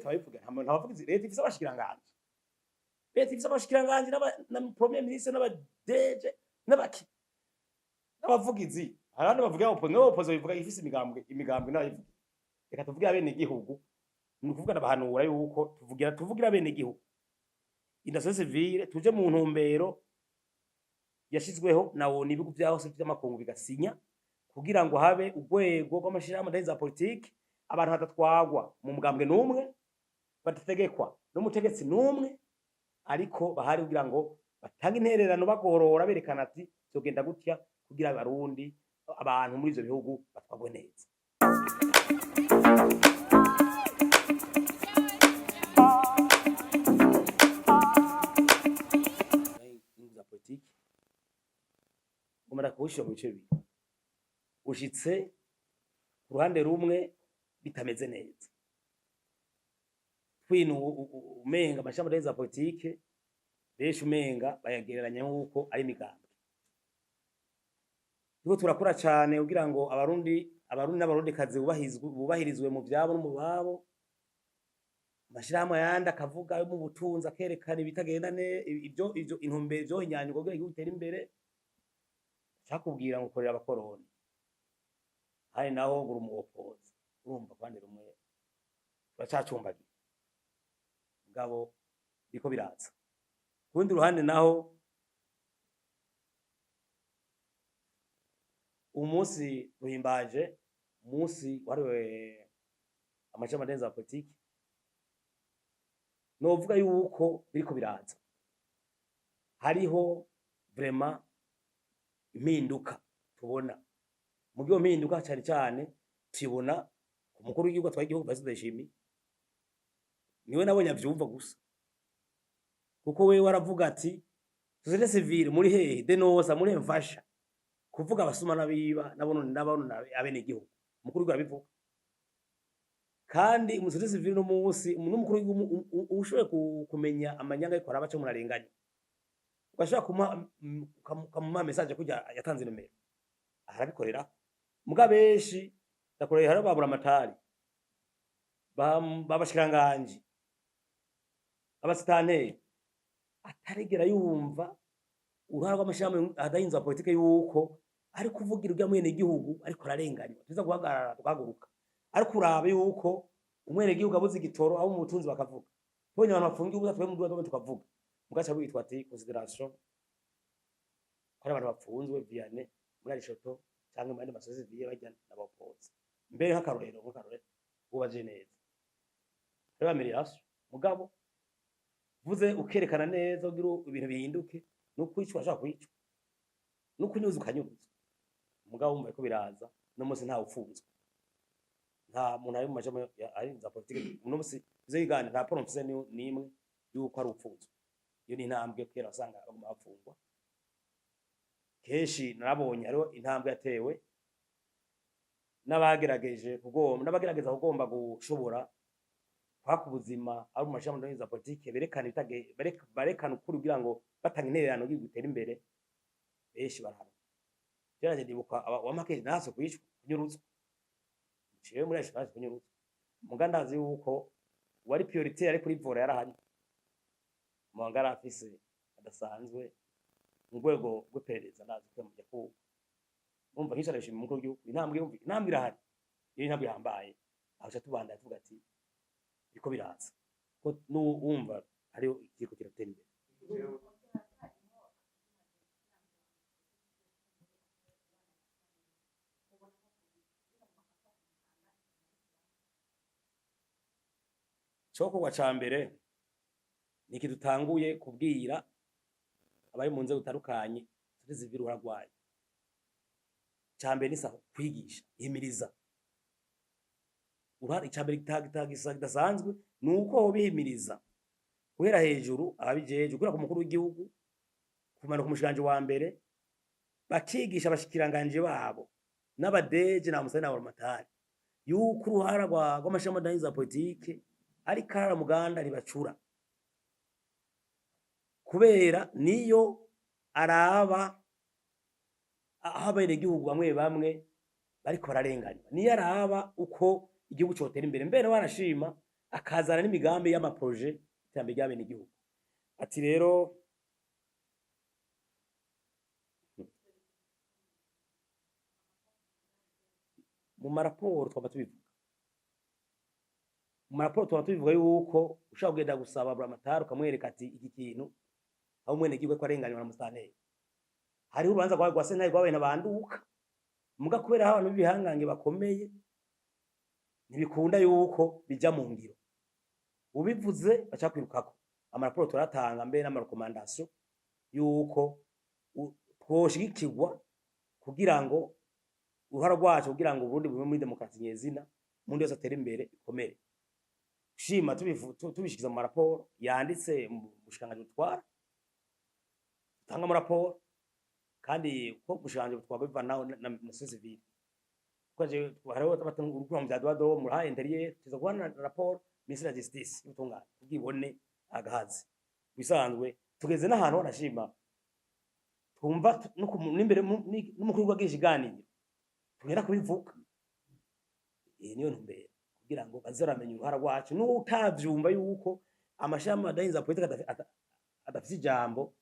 leta bayivuga ntabavugizi leta ifise abashikiranganje leta ifise abashikiranganje na premier ministre n'abadeje n'abavugizi harandi bavuga opozo bivuga ifise imigambwe n'abayivuga reka tuvugira bene igihugu ni ukuvuga n'abahanura yuko tuvugira bene igihugu industrie civile tuje mu ntumbero yashizweho na ONU ibihugu byose by'amakungu bigasinya kugira ngo habe urwego rw'amashirahamwe za politiki abantu batatwagwa mu mugambwe n'umwe batategekwa n'umutegetsi n'umwe ariko bahari kugira ngo batange intererano bagorora berekana ati zogenda gutya kugira abarundi abantu muri ivyo bihugu batwagwe neza. za politiki umara kuwushira mu bice bibiri ushitse ku ruhande rumwe bitameze neza twino umenga amashamba za politike benshi umenga bayagereranya nk'uko ari imigambwe niko turakora cyane kugira ngo abarundi n'abarundikazi bubahirizwe mu byabo no mu babo amashirahamwe yandi akavuga yo mu butunzi akerekana ibitagenda ibyo intumbero byo inyanyugo kugira ngo itere imbere cyakubwira ngo korera abakoroni hari naho guru umuopoza urumva kwandi rumwe bacacumbagira ngabo biko biraza kundi ruhande naho umunsi duhimbaje umunsi wariwe amashamba ndenza politiki novuga yuko biriko biraza hariho vraiment impinduka tubona mu byo mpinduka cyane cyane tibona ku mukuru w'igihugu atwaye igihugu President Shimi niwe nabonye avyumva gusa kuko we waravuga ati societe civile muri hehe denosa muri mfasha kuvuga abasuma nabiba nabona abene igihugu mukuru w'igihugu abivuga kandi societe civile no munsi n'umukuru w'igihugu ushoboye kumenya amanyanga y'ikora abace murarenganya ugashaka kumuma message kujya yatanze numero arabikorera muga benshi ndakoreye hari babura amatari babashikiranganje abasitanteri ataregera yumva uruhara rw'amashirahamwe adahinza politike yuko ari kuvugira urya mwene igihugu ariko ararenganywa tuza guhagarara tugahaguruka ariko urabe yuko umwene igihugu abuze igitoro abo mu butunzi bakavuga bonye abantu bafungiye ubuza twe mu rwego tukavuga mugaca witwa ati consideration ko abantu bapfunzwe viane muri arishoto cyangwa mu masozi viye bajya n'abapoza mbere nk'akarorero ubaje neza reba miriyaso mugabo vuze ukerekana neza ugira ibintu bihinduke no kwicwa ashaka kwicwa no kunyuza ukanyuza mugabo wumva ko biraza no munsi nta ufunzwe nta muntu ari mu majamo ari za politike no munsi bize yigana nta prompt nimwe yuko ari ufunzwe iyo ni intambwe kera wasanga baguma bafungwa keshi narabonye ariho intambwe yatewe n'abagerageza kugomba gushobora kwaka ubuzima ari mu mashamba za politike berekana ukuri kugira ngo batanga intererano y'ugutera imbere benshi barahana cyane ndibuka wamake naso kwishwa kunyuruzwa ciwe muri ashaka kunyuruzwa mugandazi yuko wari priorité ari kuri vora yarahanye mwangara afise adasanzwe mu rwego rw'iperereza nazi ko mujya ku umva nk'isharisha mu mukuru w'igihugu intambwe irahari iyo intambwe ihambaye aho tubandanya tuvuga ati biko biraza ko n'umva hariho ikiko kiratera imbere cyokorwa ca mbere niki dutanguye kubwira abari mu nzego zitandukanye zivira uragwaye ca mbere nisa kwigisha ihimiriza urari ca mbere gidasanzwe nuko bihimiriza guhera hejuru ababijeje kugera ku mukuru w'igihugu kumanuka umushikanje wa mbere bakigisha abashikiranganje babo n'abadeje na musana wa matari yuko uruhara rw'amashamba ndahiza politike ari karara muganda ribacura kubera niyo araba aho abene igihugu bamwe bariko bararenganywa niyo araba uko igihugu cyotera imbere mbere barashima akazana n'imigambi y'amaproje iterambere ry'abene igihugu. Ati rero mu maraporo twaba tubivuga, mu maraporo twaba tubivuga yuko ushaka kugenda gusaba buramatari ukamwereka ati iki kintu aho mwene igihugu ko arenganywa na musitanteri, hariho urubanza rwa sentare rwabaye nabanduka, muga kubera abantu b'ibihangange bakomeye ntibikunda yuko bija mu ngiro, ubivuze baca kwirukako. Amaraporo turatanga mbere n'amarekomandasiyo yuko twoshigikirwa kugira ngo uruhara rwacu kugira ngo Burundi bube muri demokarasi nyezina, umuntu wese atere imbere bikomere. Shima tubishikiza mu maraporo yanditse mu bushikiranganji butwara, tanga mu raporo kandi ko bushikiranganji butwara bivanaho na civile, kuko je hariho urukuru mu byadwado mu ha interieur tuza guhana raporo ministre de justice y'ubutungane ubwibone agahazi. Bisanzwe tugeze n'ahantu nashima twumva n'imbere n'umukuru w'agisha iganiro tugera kubivuga, niyo ntumbere kugira ngo bazaramenya uruhara rwacu n'utavyumva yuko amashami adahinza politique adafise ijambo.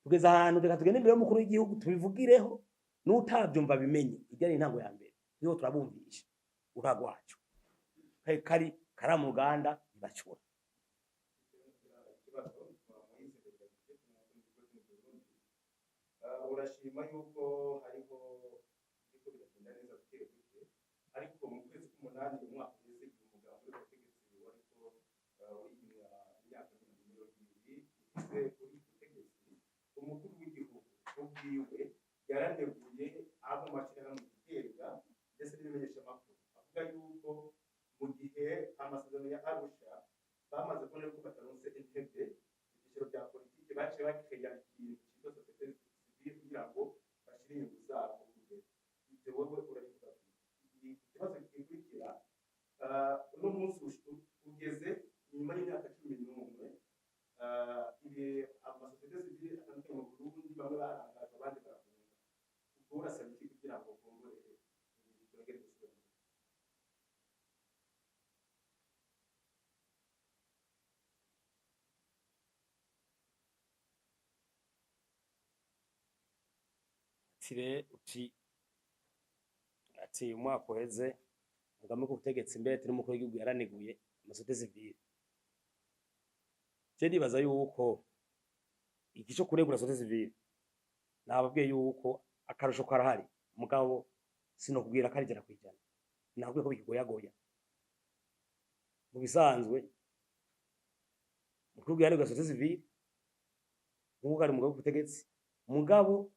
Tugeze ahantu reka tugende imbere y'umukuru w'igihugu tubivugireho, n'utavyumva bimenye irya ari intango ya mbere, niho turabumvisha uruhara rwacu kari mu Uganda ibacura. Urashima yuko hariho ibiko biragenda neza buke buke, ariko mu kwezi k'umunani umwaka uheze umugabo uri gutegetsi wariko urigira imyaka 20 ufise uri gutegetsi, umukuru w'igihugu ubwiwe yaraneguye abo mashirahamwe giterwa ndetse n'ibimenyesha makuru avuga yuko mu gihe amasezerano ya Arusha bamaze kubona yuko bataronse intebe ibiciro bya politiki baciye bakenya ikintu cyitwa societe kugira ngo bashire inyungu zabo imbere. Ibyo wowe urabivuga ikibazo gikurikira, uno munsi ugeze nyuma y'imyaka 11 ibi amasosiyete civile atandukanye mu Burundi bamwe barangaza abandi barafunga, ubwo urasaba iki kugira ngo kongore turagere gusubira? Ati umwaka uheze mugambe ko ubutegetsi mbere turi umukuru w'igihugu yaraneguye amasosiyete civile. Je ndibaza yuko igico kuregura sosiyete civile nababwiye yuko akarusho karahari, mugabo sinokubwira ko ari jana kwijana, nakubwiye ko bikigoyagoya. Mu bisanzwe umukuru w'igihugu yaregura sosiyete civile nk'uko ari umugabo w'ubutegetsi, mugabo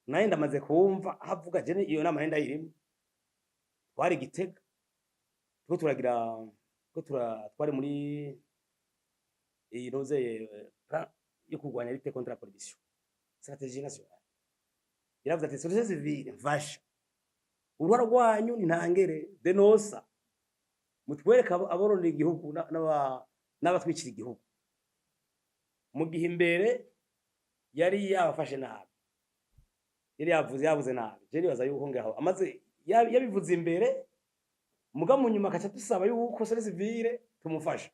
naye ndamaze kumva havuga jene iyo nama nenda irimo twari Gitega two turagira ko twari muri inoze yo kurwanya lutte contre la corruption stratégie nationale. Yaravuze ati société civile mfasha, uruhara rwanyu ni ntangere denosa, mutwereka aborondera igihugu n'abatwikira igihugu. Mu gihe imbere yari yabafashe nabi, yari yavuze nabi, je nibaza yuko ngaho amaze yabivuze imbere, muga mu nyuma akaca tusaba yuko société civile tumufasha.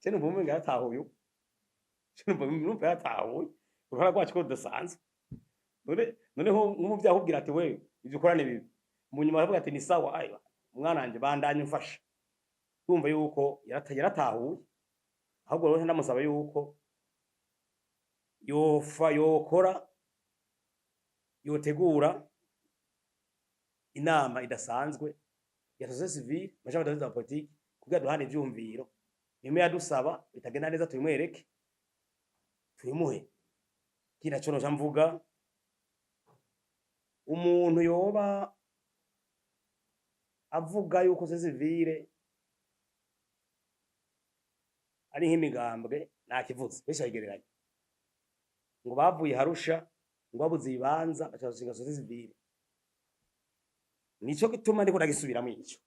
Je numva umenga yaratahuye, numva yaratahuye uruhara rwacu ko rudasanzwe. Noneho nk'umuvyaho ubwira ati wewe ivyo ukora ni bibi, mu nyuma aravuga ati ni sawa, ayo mwana wanje bandanye umfasha. Tumva yuko yaratahuye, ahubwo rero ndamusaba yuko yokora yotegura inama idasanzwe ya société civile mashaka ndaza politiki kugira duhane ivyumviro, nimwe yadusaba bitagenda neza tuyimwereke tuyimuhe. Kira cyo no mvuga umuntu yoba avuga yuko société civile ari nk'imigambwe nakivuze besha igereranya ngo bavuye Harusha ngo babuze ibanza bacashinga société civile. Nico gituma ndiko ndagisubiramo ico.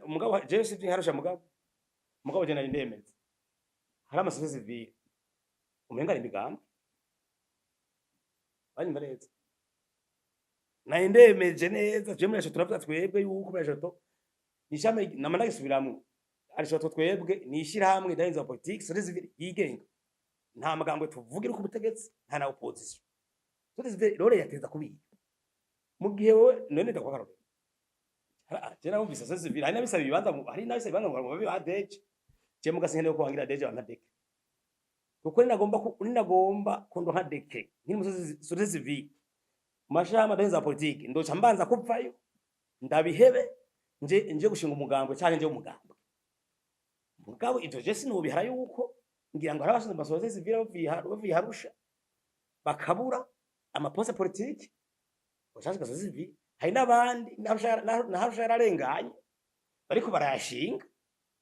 Mugabo je sivye Harusha mugabo je nari ndemeze hari amasosiyete civile umenga ari imigambi banyumva neza, nari ndemeje neza je muri aco turavuga twebwe yuko muri aco nishame namana gisubiramwe arisho twebwe nishira hamwe dahinza politique société civile yigenga nta magambo tuvugira ku butegetsi nta na opposition société civile rore yateza kubiga mu gihe wowe none ndakwa karore jena umvise société civile hari nabisa bibanza hari nabisa bibanza ngo babe badeje je mugasengene ko wangira deje bankadeke kuko ninagomba kondo nkadeke nkiri musozi société civile mashama dahinza politique ndoca mbanza kupfayo ndabihebe nje gushinga umugambwe cyane nje umugambwe mugabo ivyo je sinubihara yuko ngira ngo harabashinze amasozi civile bavuye Arusha bakabura amaposte politique bashaka gasozi civile hari nabandi Arusha yararenganye bariko barayashinga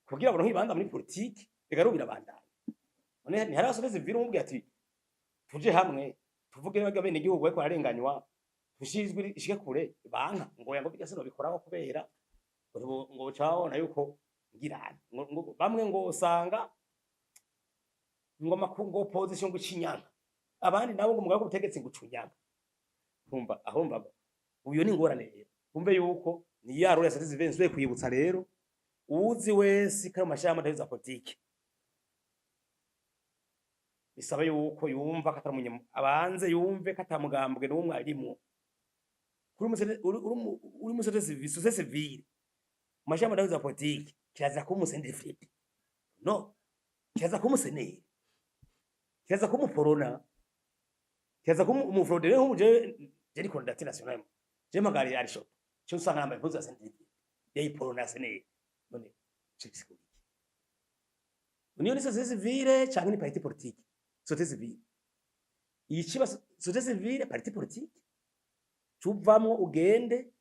kugira ngo nk'ibanza muri politique bigarubira bandanye none ni harabasozi civile umubwiye ati tuje hamwe tuvuge bage bene igihugu bariko bararenganywa tushizwe ishike kure banka ngo yango bijya sino bikoraho kubera ngo caona yuko ngirana bamwe ngo usanga ngo opposition gucinyanga abandi nabo ngo mugabo gutegetse gucunyanga kumva aho mbaga uyo ni ngorane rero kumve yuko ni yaro ya satizi vensuye kwibutsa rero uzi wese kare mashama ndahiza politique bisaba yuko yumva kataramunye abanze yumve katamugambwe n'umwe arimo uri musete civile mashama ndahiza politique kirazira ko umusende Philippe no kirazira ko umuseneri kirazira ko umuporona kirazira ko umufrodere nk'umuje jeri kondati national je magari arisho cyo usanga nambaye impuzu ya senderi yayi porona seneri none chikisi uniyo ni société civile cyangwa ni parti politique société civile ikiba société civile parti politique cuvamwo ugende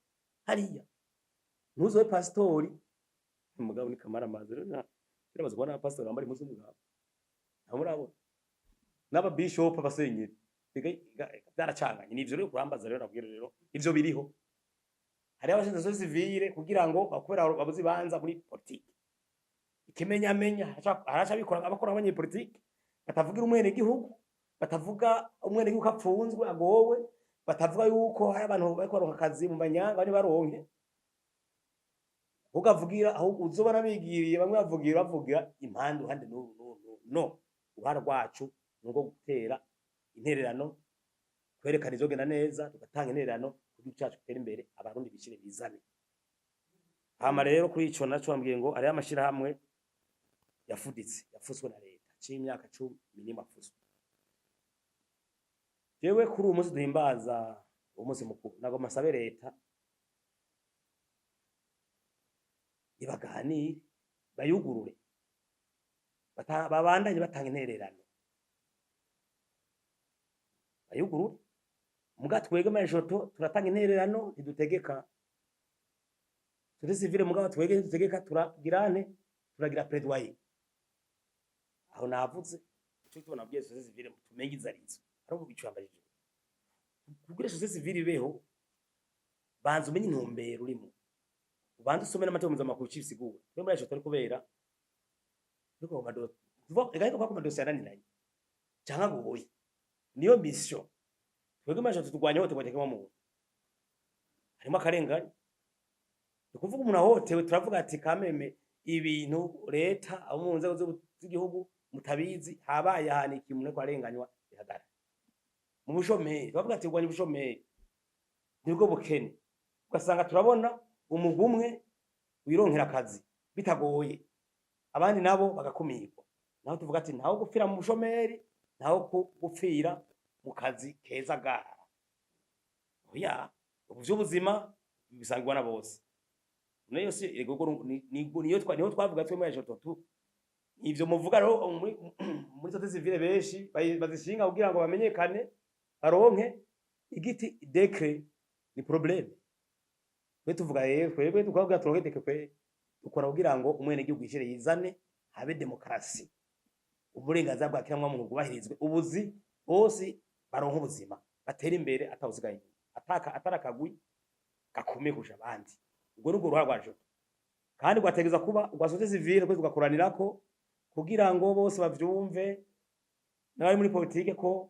hariya ntuzowe pastori umugabo ni kamara mazero na birabaza kubona pastor bambari muzi umugabo ntamurabona n'aba bishop abasenyeri byaracanganye nivyo rero kurambaza rero nabwira rero ivyo biriho hari abashinze société civile kugira ngo bakubera babuzi banza muri politique ikimenya haracha bikora abakora abanye politique batavugira umwene gihugu batavuga umwene gihugu apfunzwe agowe batavuga yuko hari abantu bariko baronka akazi mu banyanga bari baronke ugavugira aho uzobana bigiriye bamwe bavugira impande uhande no uruhara rwacu ngo gutera intererano kwerekana izogenda neza tugatanga intererano kugira cyacu gutera imbere abarundi bishire bizane hama rero kuri ico naco ambwiye ngo ari amashira hamwe yafuswe na leta c'imyaka 10 minima afuswe jewe kuri uyu munsi duhimbaza umunsi mukuru nago masabe leta ibaganire bayugurure babandanye batanga intererano bayugurure muga twege majeshoto turatanga intererano ntidutegeka turi civile muga twege ntidutegeka turagira plaidoyer aho navuze cyo tubona bwiye société civile tumenye izarizo ariko bicambajije kugira société civile ibeho banza umenye intumbero urimo ubanza usome n'amategeko mpuzamakungu cibisigura rero muri ayo kubera ariko amadoto igaho kwa amadoto yananiranye cyangwa goye niyo mission twege maje tutugwanya hote kwateka mu harimo akarenganya ukuvuga umuntu ahotewe turavuga ati kameme ibintu leta abo mu nzego z'igihugu mutabizi habaye ahani kimwe ko arenganywa ihagara mu bushomeri bavuga ati gwanya ubushomeri nibwo bukene ugasanga turabona umugumwe wironkera akazi bitagoye abandi nabo bagakumirwa naho tuvuga ati ntaho gupfira mu bushomeri ntaho gupfira mu kazi keza gara oya ubuzima bisangwa na bose nayo si niyo twavuga twe muri jototu ivyo muvuga rero muri société civile benshi bazishinga kugira ngo bamenyekane baronke igiti décret ni problème twe tuvuga rero twebwe tukavuga turonke décret ukora kugira ngo umwene gihugu ishire yizane habe demokrasi uburenganzira bwa kiramwa muntu gubahirizwe ubuzi bose baronka ubuzima batera imbere atawuzigaye atarakagwi gakomeye kusha abandi ubwo n'ubwo ruhara rwaje kandi gwategeza kuba ugwa société civile kwe tugakoranirako kugira ngo bose bavyumve nawe muri politique ko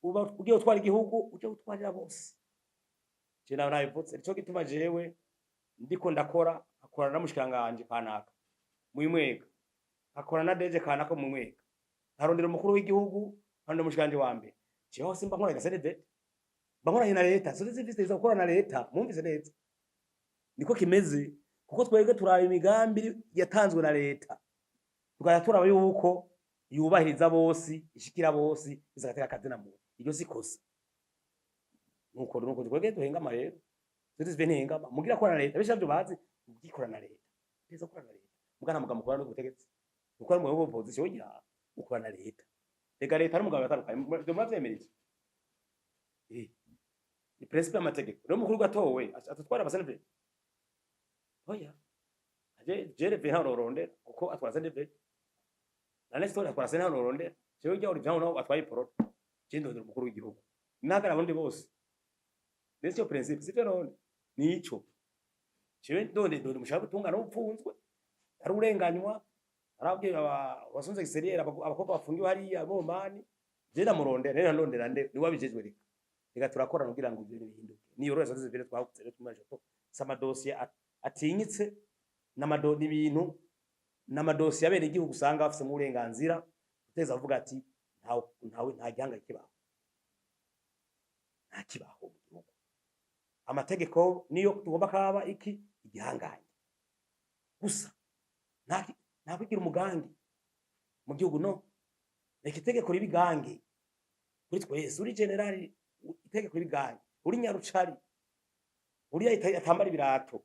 uba ugiye utwara igihugu uje utwarira bose je nawe nabivutse nico gituma jewe ndiko ndakora akorana na mushikanganje kanaka mwimwega, akorana na deje kanaka mwimwega, nkarondera umukuru w'igihugu, nkarondera mushikanje wa mbere. Jewe hose mba nkoranye na CNDD, mba nkoranye na leta, so zifise gukorana na leta, mwumvise neza. Niko kimeze, kuko twebwe turaba imigambi yatanzwe na leta, tukaya turaba yuko yubahiriza bose, ishikira bose, izagateka akazina muntu. Iryo sikosa. Nuko twebwe duhengama rero. Tuzi ntengama, mugira korana na leta, bisha byo bazi, mugikorana na leta. Teza korana na leta. Mugana muga mukorana no gutegetse. Ukora mu opposition ya ukorana na leta. Ega leta n'umugabo batandukanye, byo mavyemerije. Ni principe y'amategeko. Rero mukuru gatowe atutwara abaseneve. Oya. Je vye hano rondera kuko atwara seneve. Na next story atwara seneve hano rondera. Jewe ujya uri vyaho atwaye porota. Je ndondera umukuru w'igihugu. Nagara abandi bose. Nesyo principe sivyo none. Nico. Jewe ndondera mushaka gutungana upfunzwe. Ari urenganywa. Arabwiye abasonze exterieur abakobwa bafungiwe hariya bomani. Je ndamurondera nene ndondera nde ni wabijejwe reka. Reka turakorana kugira ngo ibintu bihinduke. Niyo rero saze zibere twahutse tumaje ko sama dossier atinyitse n'ibintu n'amadosiye abene igihugu usanga bafise mu burenganzira uteza avuga ati nta gihanga kibaho. Nta kibaho mu gihugu. Amategeko niyo tugomba kaba iki igihanganye. Gusa nta kwigira umugangi mu gihugu no. Reka itegeko ribigange. Kuri twese uri generali itegeko ribigange. Uri nyarucari. Uri atambara ibirato.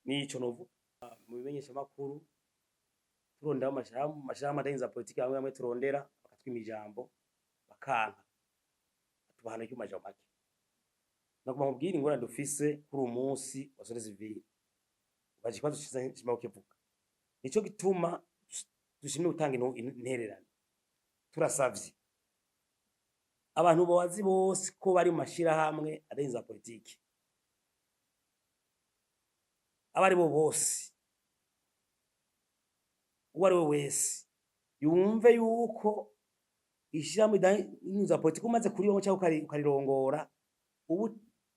Nico novu mu bimenyesha makuru turonda amashamba adahinza politiki amwe turondera bakatwima ijambo bakanka atubahana cyo majambo make. Nakuma mubwira ingora dufise kuri umunsi wa Sore Civile baje kwazo kishima ukivuga. Nico gituma dushimye gutanga intererano. Turasavye abantu bawazi bose ko bari mu mashira hamwe adahinza politiki. Abari bo bose uwari we wese yumve yuko ishiramu idahinza politiki umaze kuriho cyangwa ukarirongora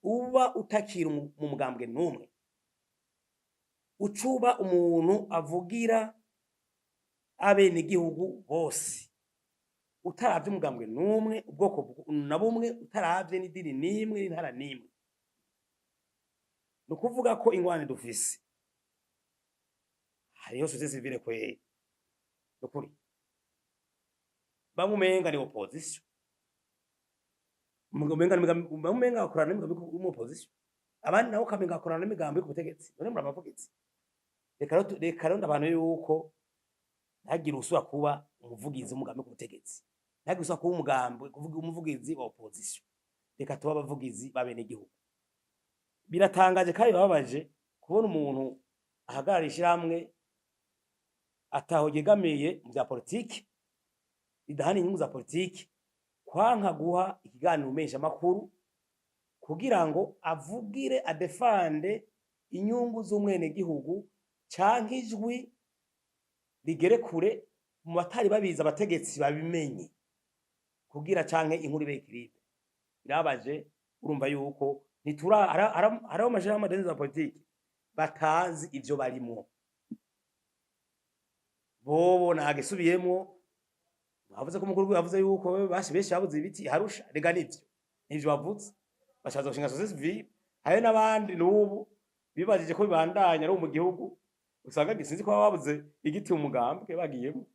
uba utakira mu mugambwe numwe, ucuba umuntu avugira abene igihugu bose, utaravye umugambwe numwe, ubwoko na bumwe, utaravye n'idini nimwe n'intara nimwe. Nukuvuga ko ingwane dufise hariyo societe civile kwe nukuri bamumenga ni opposition bamumenga akorana n'imigambi mu opposition abandi nabo kamenga akorana n'imigambi ku butegetsi. None murabavugizi reka rero abantu yuko ntagira usubira kuba umuvugizi w'umugambi ku butegetsi, ntagira usubira kuba umugambi kuvuga umuvugizi wa opposition. Reka tuba abavugizi babene igihugu. Biratangaje kandi bababaje kubona umuntu ahagarara ishiramwe ataho yegamiye mu bya politiki, idahani inyungu za politiki, kwanka guha ikiganiro umesha makuru kugira ngo avugire adefande inyungu z'umwene gihugu canke ijwi rigere kure mu batari babiza abategetsi babimenye kugira canke inkuru ibe ikiribe. Birabaje urumva yuko nitura haraho amashirahamwe adahinza politiki batazi ivyo barimwo. Bobo nagisubiyemwo bavuze ko umukuru yavuze yuko benshi babuze ibiti harusha. Rega nivyo bavuze bashaza gushinga societe civile. Hari n'abandi n'ubu bibajije ko bibandanya ari mu gihugu usanga gisinzi ko babuze igiti umugambwe bagiyemo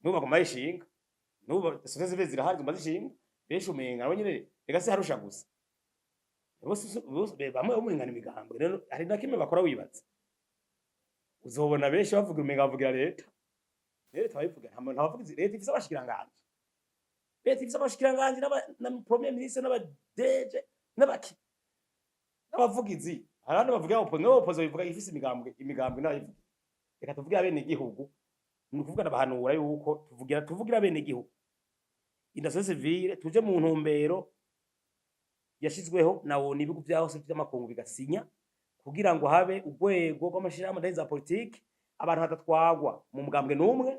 n'ubu bagoma ishinga n'ubu societe civile zirahari bazishinga benshi umenga nabo nyine rega se harusha gusa bose bamwe umengana imigambwe. Rero hari na kimwe bakora wibatse uzobona benshi bavuga umenga bavugira leta. Leta bayivuga nta bavugizi. Leta ifise abashikiranganje, leta ifise abashikiranganje na premier ministre n'abadeje n'abaki n'abavugizi. Harandi bavuga opposition bivuga ifise imigambwe n'ayivuga. Reka tuvuge abene igihugu ni kuvuga n'abahanura yuko tuvugira abene igihugu. Industrie civile tuje mu ntumbero yashizweho nawo nibigo byahose by'amakungu bigasinya kugira ngo habe urwego rw'amashirahamwe adahinza politiki, abantu batatwagwa mu mugambwe numwe,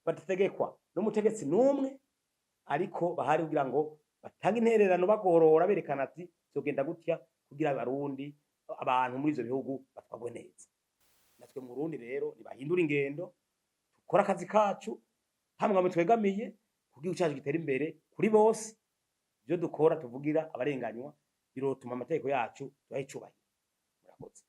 batategekwa n'umutegetsi numwe, ariko bahari kugira ngo batange intererano bagorora berekana ati cyogenda gutya kugira abarundi abantu muri ivyo bihugu batwagwe neza. Natwe mu Burundi rero nibahindura ingendo, dukora akazi kacu hamwe twegamiye kugira icacu gitera imbere kuri bose. Ivyo dukora tuvugira abarenganywa birotuma amategeko yacu tuyaha icubahiro. Murakoze.